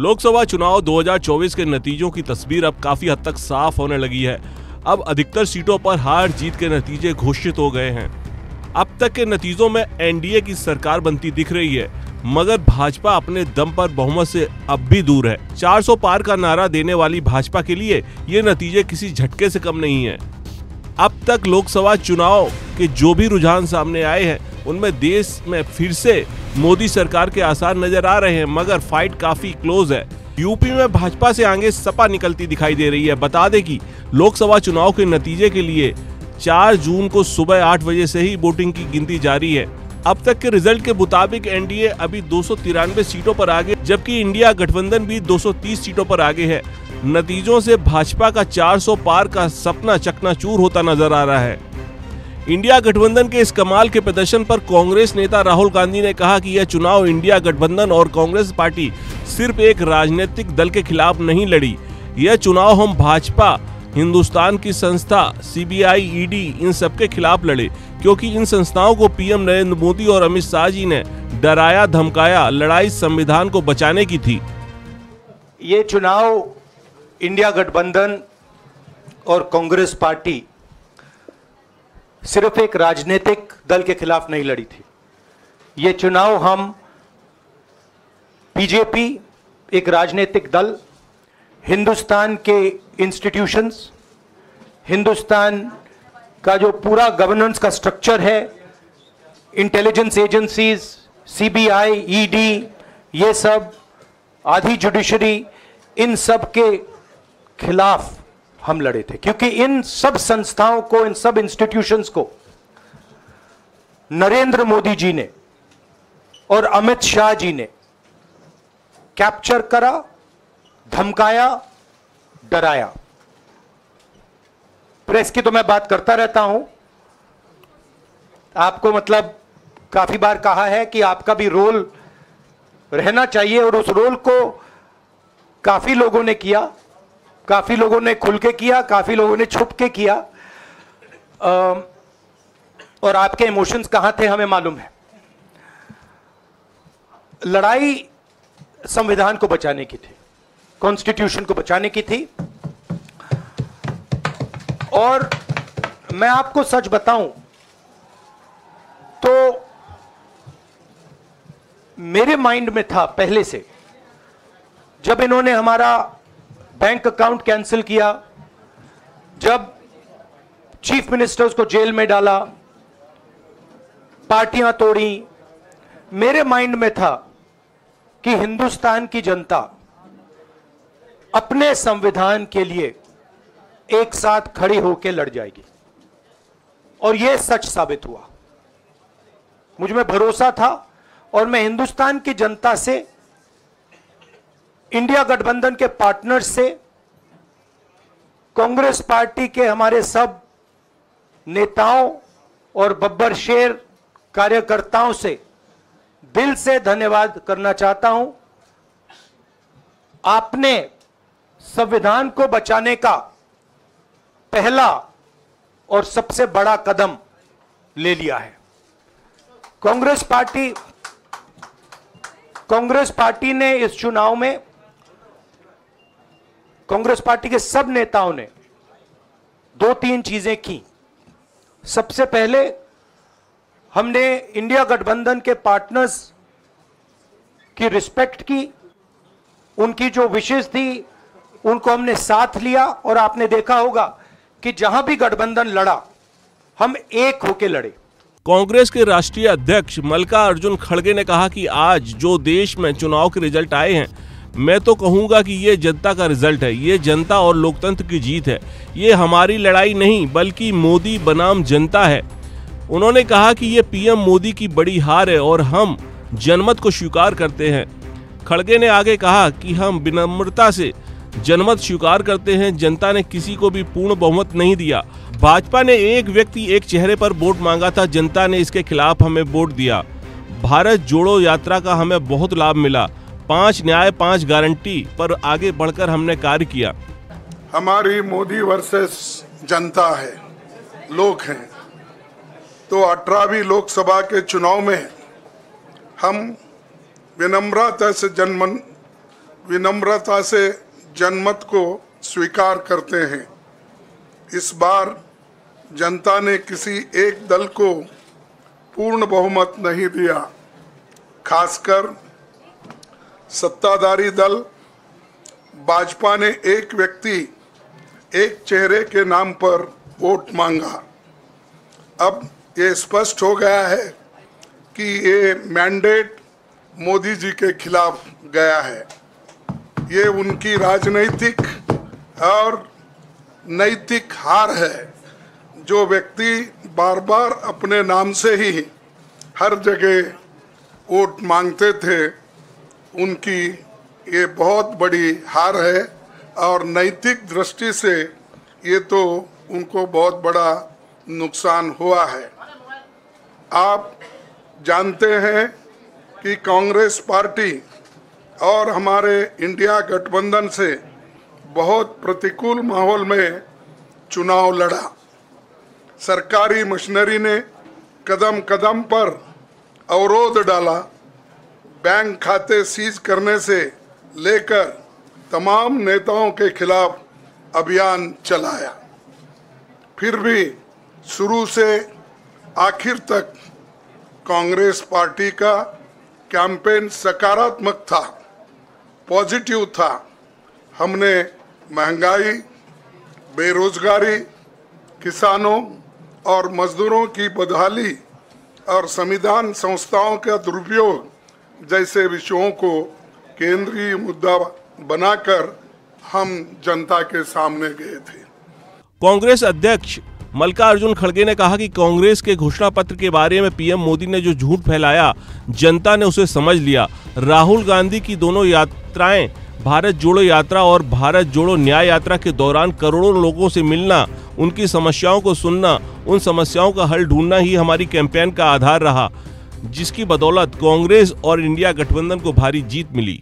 लोकसभा चुनाव 2024 के नतीजों की तस्वीर अब काफी हद तक साफ होने लगी है। अब अधिकतर सीटों पर हार जीत के नतीजे घोषित हो गए हैं। अब तक के नतीजों में एनडीए की सरकार बनती दिख रही है, मगर भाजपा अपने दम पर बहुमत से अब भी दूर है। 400 पार का नारा देने वाली भाजपा के लिए ये नतीजे किसी झटके से कम नहीं है। अब तक लोकसभा चुनाव के जो भी रुझान सामने आए हैं, उनमें देश में फिर से मोदी सरकार के आसार नजर आ रहे हैं, मगर फाइट काफी क्लोज है। यूपी में भाजपा से आगे सपा निकलती दिखाई दे रही है। बता दें कि लोकसभा चुनाव के नतीजे के लिए 4 जून को सुबह 8 बजे से ही वोटिंग की गिनती जारी है। अब तक के रिजल्ट के मुताबिक एनडीए अभी 293 सीटों पर आगे, जबकि इंडिया गठबंधन भी 230 सीटों पर आगे है। नतीजों से भाजपा का 400 पार का सपना चकनाचूर होता नजर आ रहा है। इंडिया गठबंधन के इस कमाल के प्रदर्शन पर कांग्रेस नेता राहुल गांधी ने कहा कि यह चुनाव इंडिया गठबंधन और कांग्रेस पार्टी सिर्फ एक राजनीतिक दल के खिलाफ नहीं लड़ी। यह चुनाव हम भाजपा, हिंदुस्तान की संस्था, सीबीआई, ईडी इन सबके खिलाफ लड़े, क्योंकि इन संस्थाओं को पीएम नरेंद्र मोदी और अमित शाह जी ने डराया धमकाया। लड़ाई संविधान को बचाने की थी। ये चुनाव इंडिया गठबंधन और कांग्रेस पार्टी सिर्फ एक राजनीतिक दल के खिलाफ नहीं लड़ी थी। ये चुनाव हम बीजेपी, एक राजनीतिक दल, हिंदुस्तान के इंस्टीट्यूशंस, हिंदुस्तान का जो पूरा गवर्नेंस का स्ट्रक्चर है, इंटेलिजेंस एजेंसीज, सीबीआई, ईडी, ये सब, आधी जुडिशरी, इन सब के खिलाफ हम लड़े थे, क्योंकि इन सब संस्थाओं को, इन सब इंस्टीट्यूशंस को नरेंद्र मोदी जी ने और अमित शाह जी ने कैप्चर करा, धमकाया, डराया। प्रेस की तो मैं बात करता रहता हूं, आपको मतलब काफी बार कहा है कि आपका भी रोल रहना चाहिए, और उस रोल को काफी लोगों ने किया, काफी लोगों ने खुल के किया, काफी लोगों ने छुप के किया, और आपके इमोशंस कहां थे हमें मालूम है। लड़ाई संविधान को बचाने की थी, कॉन्स्टिट्यूशन को बचाने की थी। और मैं आपको सच बताऊं तो मेरे माइंड में था पहले से, जब इन्होंने हमारा बैंक अकाउंट कैंसिल किया, जब चीफ मिनिस्टर्स को जेल में डाला, पार्टियां तोड़ी, मेरे माइंड में था कि हिंदुस्तान की जनता अपने संविधान के लिए एक साथ खड़ी होकर लड़ जाएगी, और यह सच साबित हुआ। मुझ में भरोसा था, और मैं हिंदुस्तान की जनता से, इंडिया गठबंधन के पार्टनर्स से, कांग्रेस पार्टी के हमारे सब नेताओं और बब्बर शेर कार्यकर्ताओं से दिल से धन्यवाद करना चाहता हूं। आपने संविधान को बचाने का पहला और सबसे बड़ा कदम ले लिया है। कांग्रेस पार्टी ने इस चुनाव में, कांग्रेस पार्टी के सब नेताओं ने 2-3 चीजें की। सबसे पहले हमने इंडिया गठबंधन के पार्टनर्स की रिस्पेक्ट की, उनकी जो विशेष थी उनको हमने साथ लिया, और आपने देखा होगा कि जहां भी गठबंधन लड़ा, हम एक होकर लड़े। कांग्रेस के राष्ट्रीय अध्यक्ष मल्लिकार्जुन खड़गे ने कहा कि आज जो देश में चुनाव के रिजल्ट आए हैं, मैं तो कहूंगा कि ये जनता का रिजल्ट है, ये जनता और लोकतंत्र की जीत है। ये हमारी लड़ाई नहीं, बल्कि मोदी बनाम जनता है। उन्होंने कहा कि ये पीएम मोदी की बड़ी हार है और हम जनमत को स्वीकार करते हैं। खड़गे ने आगे कहा कि हम विनम्रता से जनमत स्वीकार करते हैं। जनता ने किसी को भी पूर्ण बहुमत नहीं दिया। भाजपा ने एक व्यक्ति एक चेहरे पर वोट मांगा था, जनता ने इसके खिलाफ हमें वोट दिया। भारत जोड़ो यात्रा का हमें बहुत लाभ मिला। 5 न्याय 5 गारंटी पर आगे बढ़कर हमने कार्य किया। हमारी मोदी वर्सेस जनता है, लोग हैं, तो 18वीं लोकसभा के चुनाव में हम विनम्रता से विनम्रता से जनमत को स्वीकार करते हैं। इस बार जनता ने किसी एक दल को पूर्ण बहुमत नहीं दिया। खासकर सत्ताधारी दल भाजपा ने एक व्यक्ति एक चेहरे के नाम पर वोट मांगा। अब ये स्पष्ट हो गया है कि ये मैंडेट मोदी जी के खिलाफ गया है। ये उनकी राजनीतिक और नैतिक हार है। जो व्यक्ति बार बार अपने नाम से ही हर जगह वोट मांगते थे, उनकी ये बहुत बड़ी हार है और नैतिक दृष्टि से ये तो उनको बहुत बड़ा नुकसान हुआ है। आप जानते हैं कि कांग्रेस पार्टी और हमारे इंडिया गठबंधन से बहुत प्रतिकूल माहौल में चुनाव लड़ा। सरकारी मशीनरी ने कदम कदम पर अवरोध डाला। बैंक खाते सीज करने से लेकर तमाम नेताओं के खिलाफ अभियान चलाया। फिर भी शुरू से आखिर तक कांग्रेस पार्टी का कैंपेन सकारात्मक था, पॉजिटिव था। हमने महंगाई, बेरोजगारी, किसानों और मजदूरों की बदहाली और संविधान संस्थाओं का दुरुपयोग जैसे विषयों को केंद्रीय मुद्दा बनाकर हम जनता के सामने गए थे। कांग्रेस अध्यक्ष मल्लिकार्जुन खड़गे ने कहा कि कांग्रेस के घोषणा पत्र के बारे में पीएम मोदी ने जो झूठ फैलाया, जनता ने उसे समझ लिया। राहुल गांधी की दोनों यात्राएं, भारत जोड़ो यात्रा और भारत जोड़ो न्याय यात्रा के दौरान करोड़ों लोगों से मिलना, उनकी समस्याओं को सुनना, उन समस्याओं का हल ढूंढना ही हमारी कैंपेन का आधार रहा, जिसकी बदौलत कांग्रेस और इंडिया गठबंधन को भारी जीत मिली।